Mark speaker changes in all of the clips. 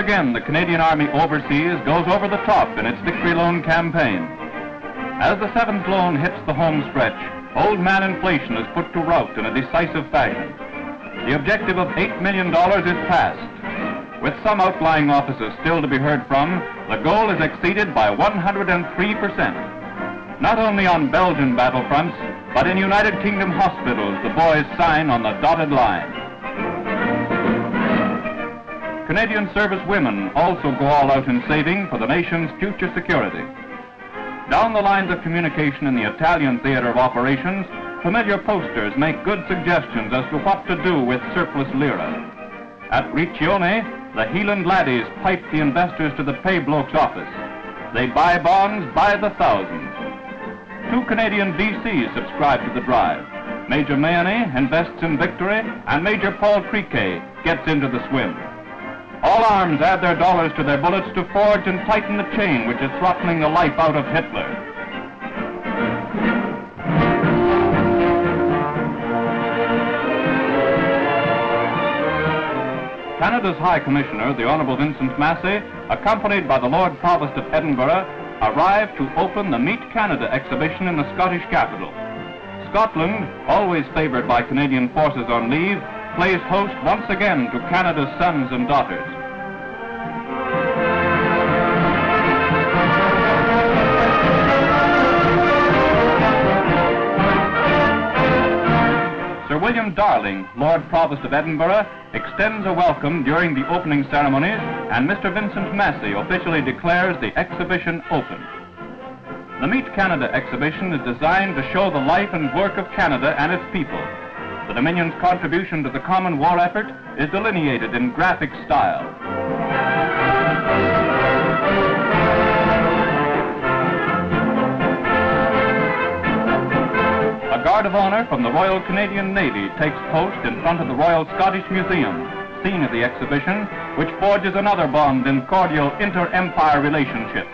Speaker 1: again the Canadian Army overseas goes over the top in its Victory Loan campaign. As the 7th loan hits the home stretch, old man inflation is put to rout in a decisive fashion. The objective of $8 million is passed. With some outlying offices still to be heard from, the goal is exceeded by 103%. Not only on Belgian battlefronts, but in United Kingdom hospitals, the boys sign on the dotted line. Canadian service women also go all out in saving for the nation's future security. Down the lines of communication in the Italian theater of operations, familiar posters make good suggestions as to what to do with surplus lira. At Riccione, the Heeland laddies pipe the investors to the pay blokes' office. They buy bonds by the thousands. 2 Canadian VCs subscribe to the drive. Major Mahony invests in victory, and Major Paul Triquet gets into the swim. All arms add their dollars to their bullets to forge and tighten the chain which is throttling the life out of Hitler. Canada's High Commissioner, the Honourable Vincent Massey, accompanied by the Lord Provost of Edinburgh, arrived to open the Meet Canada exhibition in the Scottish capital. Scotland, always favoured by Canadian forces on leave, plays host once again to Canada's sons and daughters. Sir William Darling, Lord Provost of Edinburgh, extends a welcome during the opening ceremonies, and Mr. Vincent Massey officially declares the exhibition open. The Meet Canada exhibition is designed to show the life and work of Canada and its people. The Dominion's contribution to the common war effort is delineated in graphic style. A guard of honour from the Royal Canadian Navy takes post in front of the Royal Scottish Museum, scene of the exhibition, which forges another bond in cordial inter-empire relationships.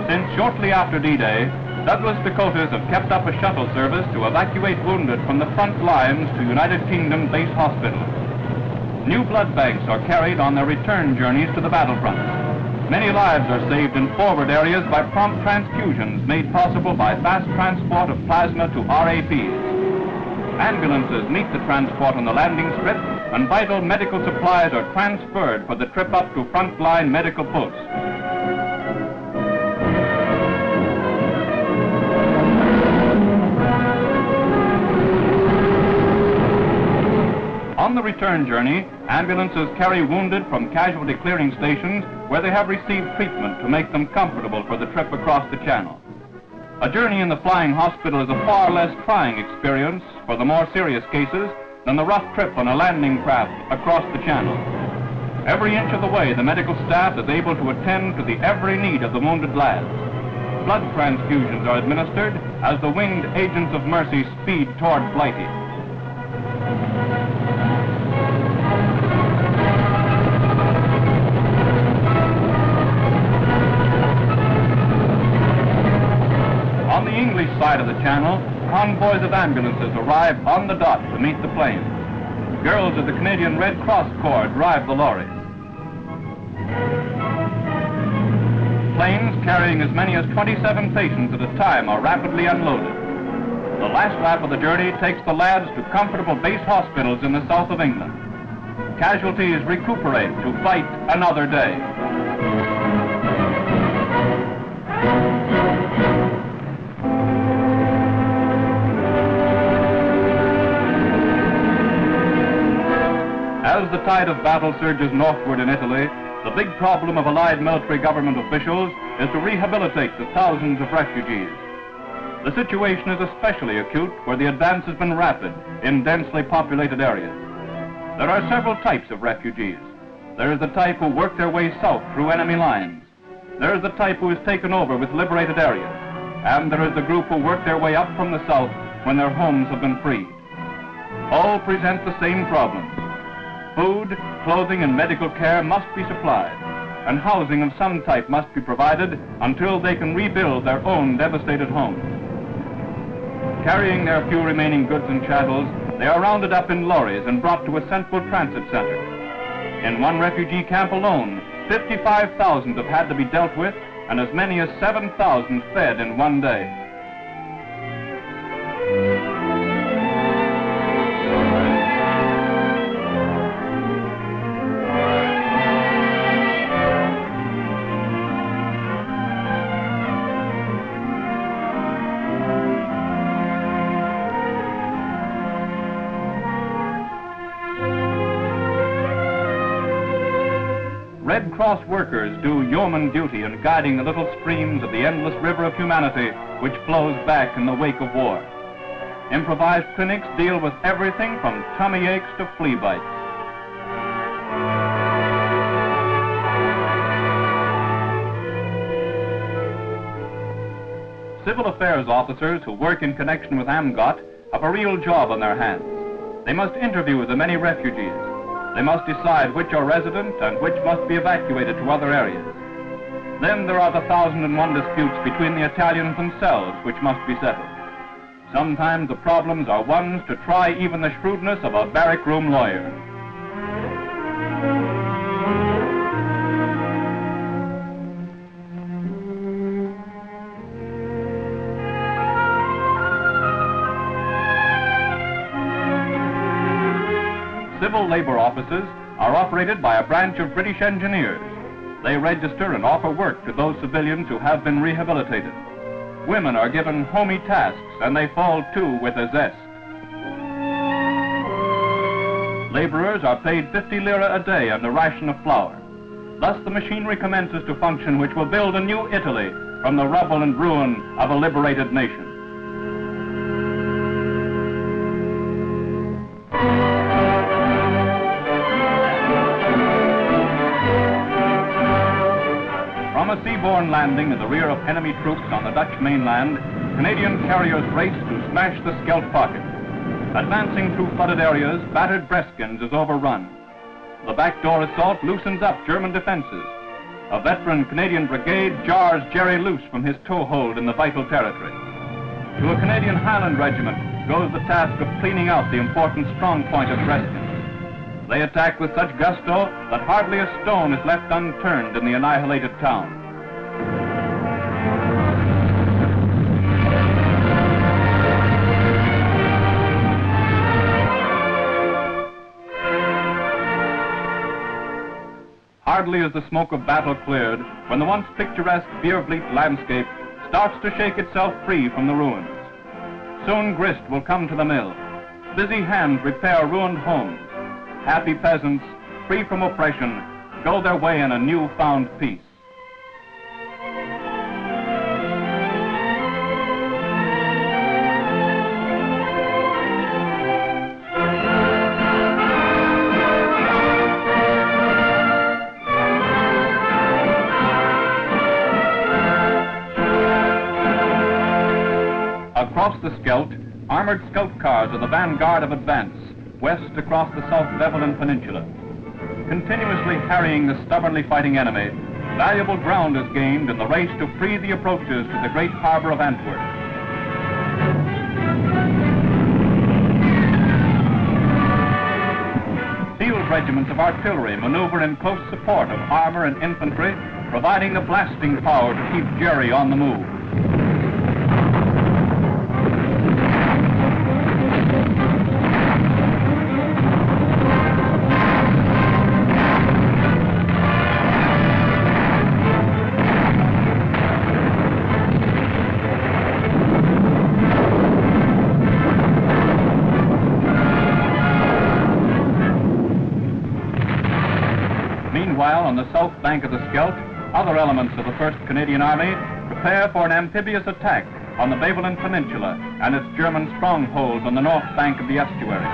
Speaker 1: Since shortly after D-Day, Douglas Dakotas have kept up a shuttle service to evacuate wounded from the front lines to United Kingdom base hospitals. New blood banks are carried on their return journeys to the battlefront. Many lives are saved in forward areas by prompt transfusions made possible by fast transport of plasma to RAPs. Ambulances meet the transport on the landing strip, and vital medical supplies are transferred for the trip up to frontline medical posts. On the return journey, ambulances carry wounded from casualty clearing stations where they have received treatment to make them comfortable for the trip across the Channel. A journey in the flying hospital is a far less trying experience for the more serious cases than the rough trip on a landing craft across the Channel. Every inch of the way, the medical staff is able to attend to the every need of the wounded lads. Blood transfusions are administered as the winged agents of mercy speed toward Blighty. On the English side of the Channel, convoys of ambulances arrive on the dot to meet the planes. Girls of the Canadian Red Cross Corps drive the lorries. Planes carrying as many as 27 patients at a time are rapidly unloaded. The last lap of the journey takes the lads to comfortable base hospitals in the south of England. Casualties recuperate to fight another day. As the tide of battle surges northward in Italy, the big problem of Allied military government officials is to rehabilitate the thousands of refugees. The situation is especially acute where the advance has been rapid in densely populated areas. There are several types of refugees. There is the type who work their way south through enemy lines. There is the type who is taken over with liberated areas. And there is the group who work their way up from the south when their homes have been freed. All present the same problems. Food, clothing, and medical care must be supplied, and housing of some type must be provided until they can rebuild their own devastated homes. Carrying their few remaining goods and chattels, They are rounded up in lorries and brought to a central transit center. In one refugee camp alone, 55,000 have had to be dealt with, and as many as 7,000 fed in one day. Red Cross workers do yeoman duty in guiding the little streams of the endless river of humanity which flows back in the wake of war. Improvised clinics deal with everything from tummy aches to flea bites. Civil affairs officers who work in connection with AMGOT have a real job on their hands. They must interview the many refugees. They must decide which are resident and which must be evacuated to other areas. Then there are the 1,001 disputes between the Italians themselves which must be settled. Sometimes the problems are ones to try even the shrewdness of a barrack room lawyer. Civil labor offices are operated by a branch of British engineers. They register and offer work to those civilians who have been rehabilitated. Women are given homey tasks and they fall to with a zest. Laborers are paid 50 lira a day and a ration of flour. Thus the machinery commences to function which will build a new Italy from the rubble and ruin of a liberated nation. From a seaborne landing in the rear of enemy troops on the Dutch mainland, Canadian carriers race to smash the Scheldt pocket. Advancing through flooded areas, battered Breskins is overrun. The backdoor assault loosens up German defenses. A veteran Canadian brigade jars Jerry loose from his toehold in the vital territory. To a Canadian Highland regiment goes the task of cleaning out the important strong point of Breskins. They attack with such gusto that hardly a stone is left unturned in the annihilated town. Hardly is the smoke of battle cleared when the once picturesque Biervliet landscape starts to shake itself free from the ruins. Soon grist will come to the mill. Busy hands repair ruined homes. Happy peasants, free from oppression, go their way in a new-found peace. Across the Scheldt, armored scout cars are the vanguard of advance, west across the South Beveland Peninsula. Continuously harrying the stubbornly fighting enemy, valuable ground is gained in the race to free the approaches to the great harbor of Antwerp. Field regiments of artillery maneuver in close support of armor and infantry, providing the blasting power to keep Jerry on the move. Meanwhile, on the south bank of the Scheldt, other elements of the 1st Canadian Army prepare for an amphibious attack on the Beveland Peninsula and its German strongholds on the north bank of the estuary.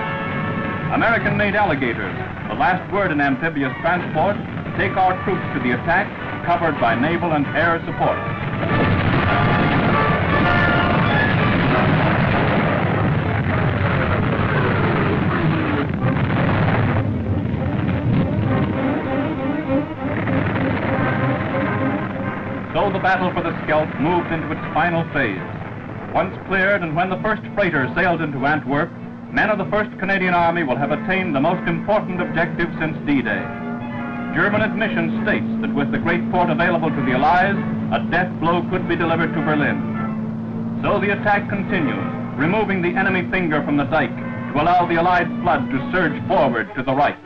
Speaker 1: American-made alligators, the last word in amphibious transport, take our troops to the attack, covered by naval and air support. So the battle for the Scheldt moved into its final phase. Once cleared and when the first freighter sailed into Antwerp, men of the 1st Canadian Army will have attained the most important objective since D-Day. German admission states that with the great port available to the Allies, a death blow could be delivered to Berlin. So the attack continues, removing the enemy finger from the dike to allow the Allied flood to surge forward to the right.